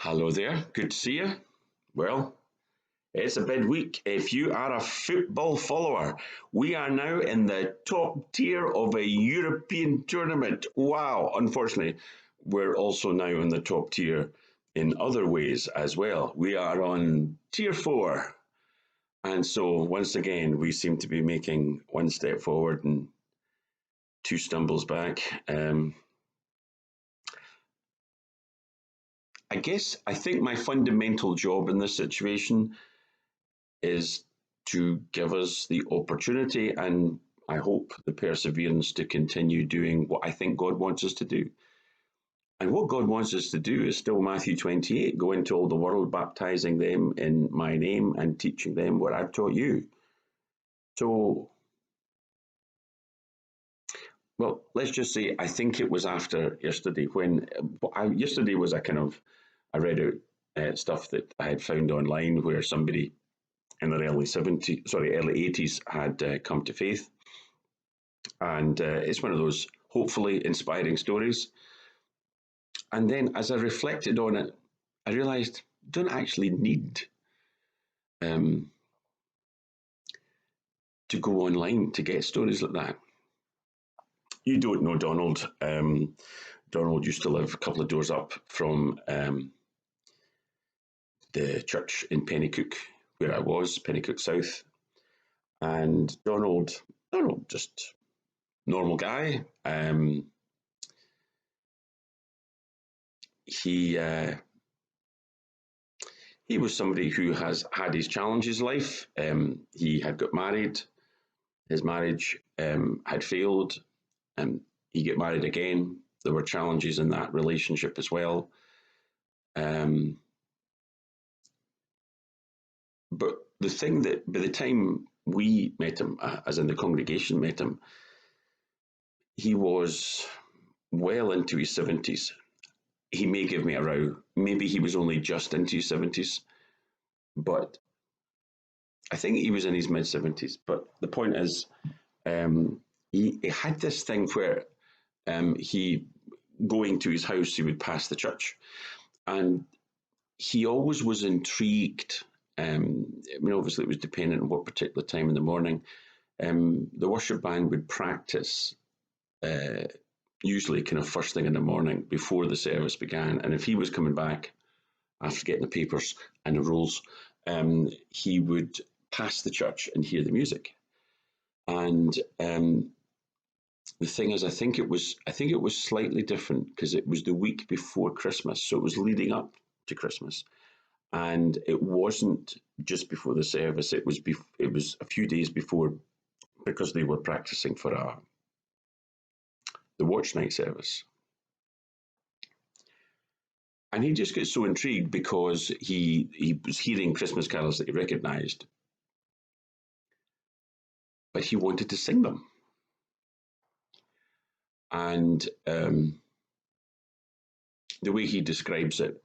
Hello there, good to see you. Well, it's a big week. If you are a football follower, we are now in the top tier of a European tournament. Wow, unfortunately, we're also now in the top tier in other ways as well. We are on tier four. And so, once again, we seem to be making one step forward and two stumbles back. I think my fundamental job in this situation is to give us the opportunity and I hope the perseverance to continue doing what I think God wants us to do. And what God wants us to do is still Matthew 28, go into all the world, baptizing them in my name and teaching them what I've taught you. So, well, let's just say I think it was after yesterday yesterday was a kind of, I read out stuff that I had found online where somebody in their early 80s had come to faith. And it's one of those hopefully inspiring stories. And then as I reflected on it, I realized you don't actually need um, to go online to get stories like that. You don't know Donald. Donald used to live a couple of doors up from the church in Pennycook, where I was, Pennycook South. And Donald, just normal guy. He he was somebody who has had his challenges in life. He had got married. His marriage had failed. He got married again. There were challenges in that relationship as well. Um, but the thing that by the time we met him, as in the congregation met him, he was well into his 70s. He may give me a row. Maybe he was only just into his 70s, but I think he was in his mid 70s. But the point is, he had this thing where he going to his house, he would pass the church, and he always was intrigued. Obviously, it was dependent on what particular time in the morning. The worship band would practice, usually kind of first thing in the morning before the service began. And if he was coming back after getting the papers and the rules, he would pass the church and hear the music. And the thing is, I think it was slightly different because it was the week before Christmas, so it was leading up to Christmas, and it wasn't just before the service. It was a few days before because they were practicing for the watch night service, and he just gets so intrigued because he was hearing Christmas carols that he recognised, but he wanted to sing them, and the way he describes it,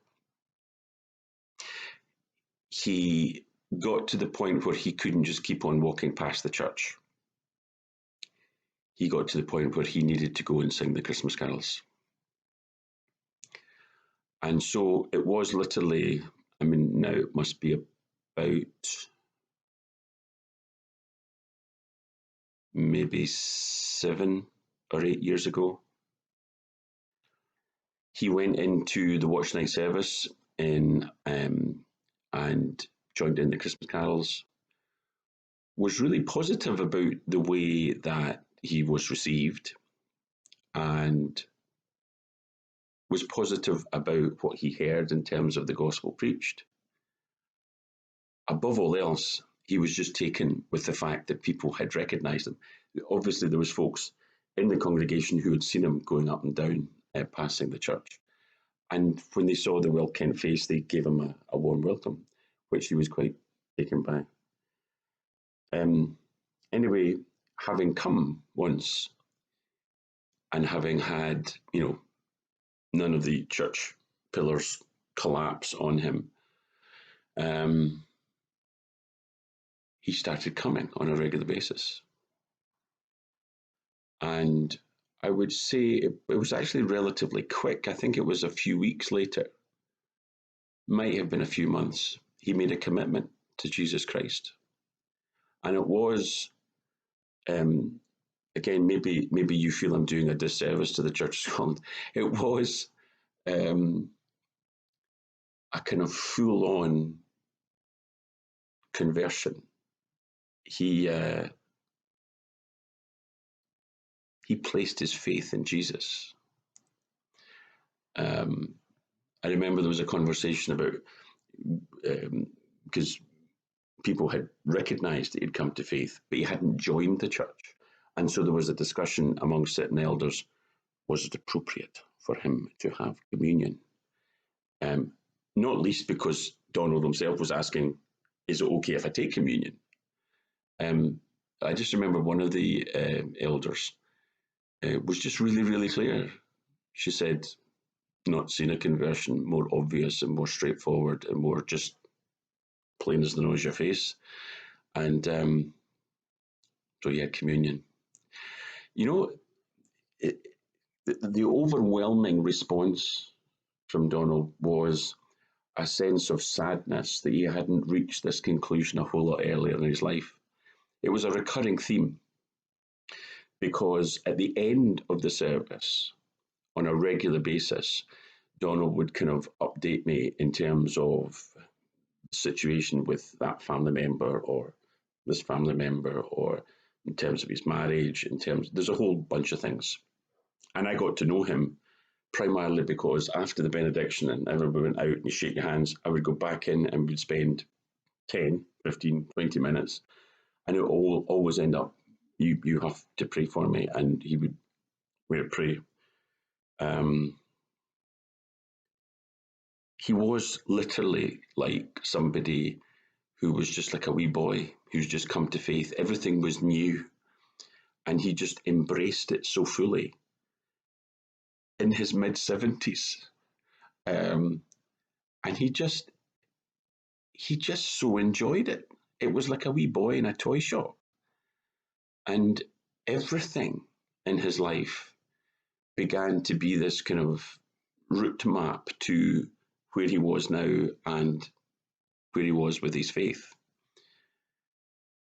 he got to the point where he couldn't just keep on walking past the church. He got to the point where he needed to go and sing the Christmas carols. And so it was literally, now it must be about maybe 7 or 8 years ago. He went into the watch night service and joined in the Christmas carols, was really positive about the way that he was received and was positive about what he heard in terms of the gospel preached. Above all else, he was just taken with the fact that people had recognised him. Obviously, there was folks in the congregation who had seen him going up and down, passing the church. And when they saw the Will Kent face, they gave him a warm welcome, which he was quite taken by. Anyway, having come once and having had, none of the church pillars collapse on him, he started coming on a regular basis. And I would say it was actually relatively quick. I think it was a few weeks later might have been a few months, he made a commitment to Jesus Christ. And it was, um, again, maybe you feel I'm doing a disservice to the Church of Scotland. It was um, a kind of full-on conversion. He placed his faith in Jesus. I remember there was a conversation about because people had recognised that he'd come to faith, but he hadn't joined the church, and so there was a discussion among certain elders: was it appropriate for him to have communion? Not least because Donald himself was asking, "Is it okay if I take communion?" I just remember one of the elders was just really, really clear. She said, "Not seen a conversion more obvious and more straightforward and more just plain as the nose of your face." And so he had communion. You know, it, the overwhelming response from Donald was a sense of sadness that he hadn't reached this conclusion a whole lot earlier in his life. It was a recurring theme because at the end of the service, on a regular basis, Donald would kind of update me in terms of the situation with that family member or this family member, or in terms of his marriage, there's a whole bunch of things. And I got to know him primarily because after the benediction and everybody went out and you shake your hands, I would go back in and we'd spend 10, 15, 20 minutes, and it would always end up, you have to pray for me, and he would pray. He was literally like somebody who was just like a wee boy who's just come to faith. Everything was new, and he just embraced it so fully in his mid-70s. And he just so enjoyed it. It was like a wee boy in a toy shop. And everything in his life began to be this kind of route map to where he was now and where he was with his faith.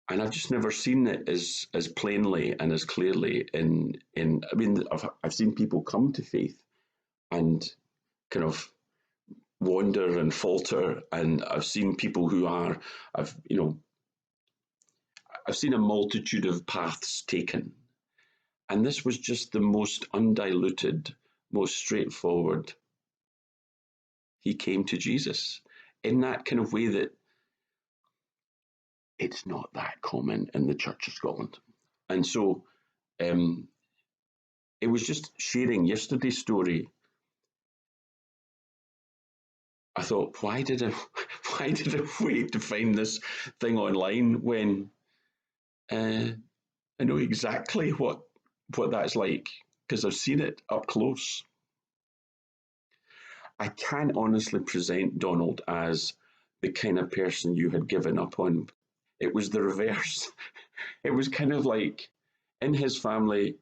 And I've just never seen it as plainly and as clearly in I mean, I've seen people come to faith and kind of wander and falter, and I've seen people who are, I've seen a multitude of paths taken, and this was just the most undiluted, most straightforward. He came to Jesus in that kind of way that it's not that common in the Church of Scotland. And so it was just sharing yesterday's story. I thought, why did I wait to find this thing online when I know exactly what that's like because I've seen it up close. I can't honestly present Donald as the kind of person you had given up on. It was the reverse. It was kind of like in his family,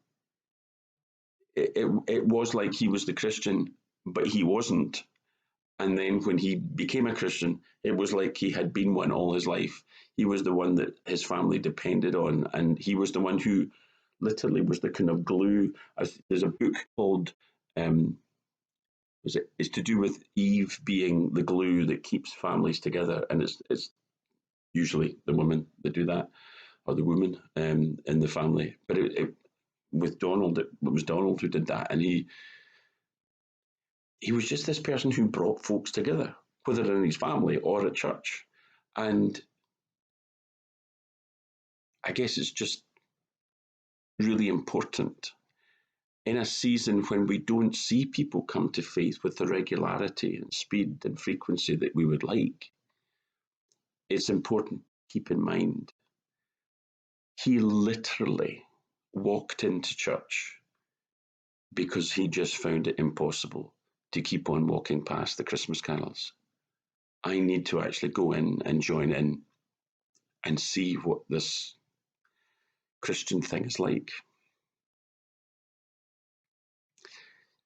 it was like he was the Christian, but he wasn't. And then when he became a Christian, it was like he had been one all his life. He was the one that his family depended on, and he was the one who literally was the kind of glue. There's a book called it's to do with Eve being the glue that keeps families together, and it's usually the woman that do that, or the woman in the family. But with Donald, it was Donald who did that, and he was just this person who brought folks together, whether in his family or at church. And I guess it's just really important in a season when we don't see people come to faith with the regularity and speed and frequency that we would like. It's important to keep in mind he literally walked into church because he just found it impossible to keep on walking past the Christmas carols. I need to actually go in and join in and see what this Christian thing is like.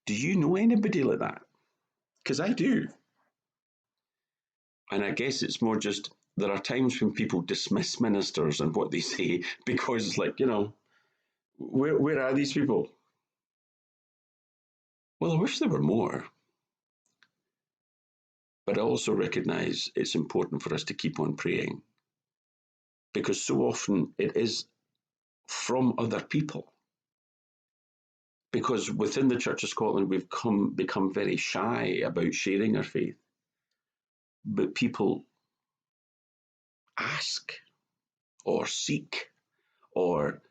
Do you know anybody like that? Because I do. And I guess it's more just there are times when people dismiss ministers and what they say because it's like, where are these people? Well, I wish there were more, but I also recognize it's important for us to keep on praying because so often it is from other people. Because within the Church of Scotland, we've become very shy about sharing our faith. But people ask or seek or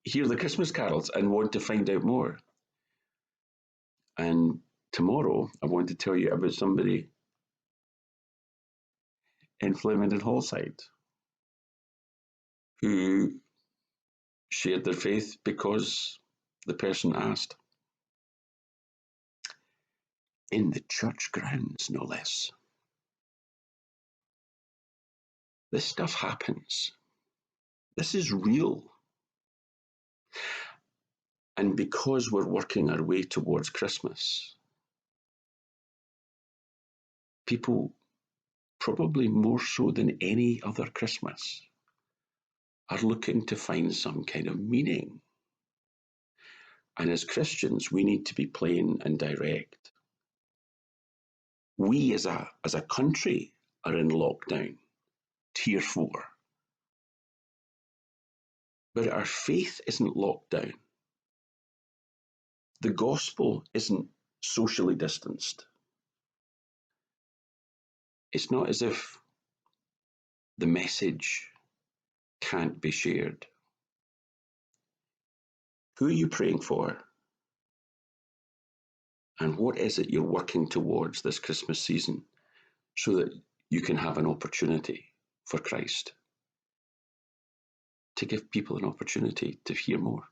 hear the Christmas carols and want to find out more. And tomorrow, I want to tell you about somebody in Flemington and Hallside who shared their faith because the person asked. In the church grounds, no less. This stuff happens. This is real. And because we're working our way towards Christmas, people, probably more so than any other Christmas, are looking to find some kind of meaning. And as Christians, we need to be plain and direct. We as a country are in lockdown, tier 4. But our faith isn't locked down. The gospel isn't socially distanced. It's not as if the message can't be shared. Who are you praying for? And what is it you're working towards this Christmas season so that you can have an opportunity for Christ? To give people an opportunity to hear more.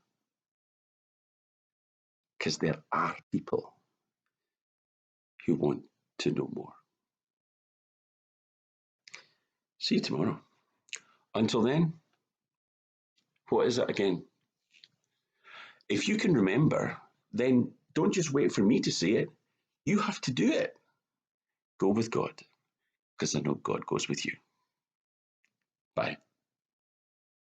Because there are people who want to know more. See you tomorrow. Until then, what is it again? If you can remember, then don't just wait for me to say it. You have to do it. Go with God, because I know God goes with you. Bye.